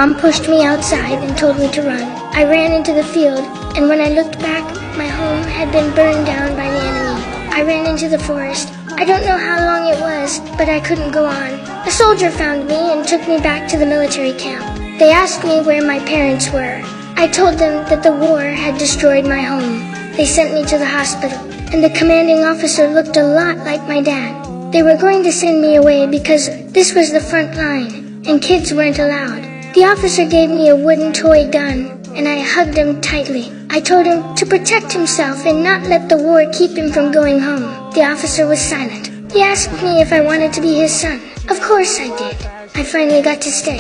Mom pushed me outside and told me to run. I ran into the field, and when I looked back, my home had been burned down by the enemy. I ran into the forest. I don't know how long it was, but I couldn't go on. A soldier found me and took me back to the military camp. They asked me where my parents were. I told them that the war had destroyed my home. They sent me to the hospital, and the commanding officer looked a lot like my dad. They were going to send me away because this was the front line, and kids weren't allowed. The officer gave me a wooden toy gun, and I hugged him tightly. I told him to protect himself and not let the war keep him from going home. The officer was silent. He asked me if I wanted to be his son. Of course I did. I finally got to stay.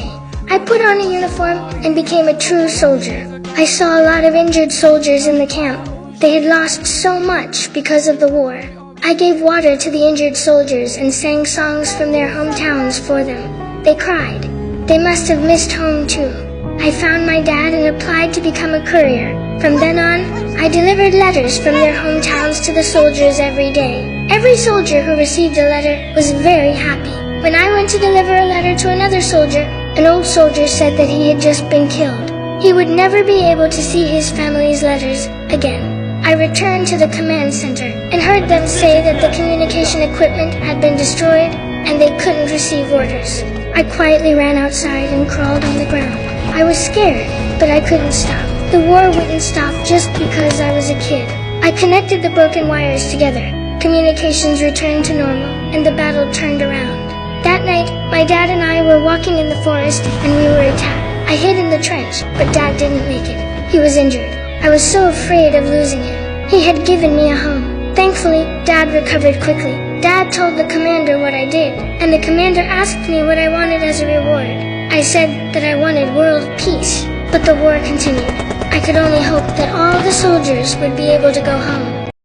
I put on a uniform and became a true soldier. I saw a lot of injured soldiers in the camp. They had lost so much because of the war. I gave water to the injured soldiers and sang songs from their hometowns for them. They cried. They must have missed home too. I found my dad and applied to become a courier. From then on, I delivered letters from their hometowns to the soldiers every day. Every soldier who received a letter was very happy. When I went to deliver a letter to another soldier, an old soldier said that he had just been killed. He would never be able to see his family's letters again. I returned to the command center and heard them say that the communication equipment had been destroyed and they couldn't receive orders. I quietly ran outside and crawled on the ground. I was scared, but I couldn't stop. The war wouldn't stop just because I was a kid. I connected the broken wires together. Communications returned to normal, and the battle turned around. That night, my dad and I were walking in the forest, and we were attacked. I hid in the trench, but Dad didn't make it. He was injured. I was so afraid of losing him. He had given me a home. Thankfully, Dad recovered quickly. Dad told the commander what I did, and the commander asked me what I wanted as a reward. I said that I wanted world peace, but the war continued. I could only hope that all the soldiers would be able to go home.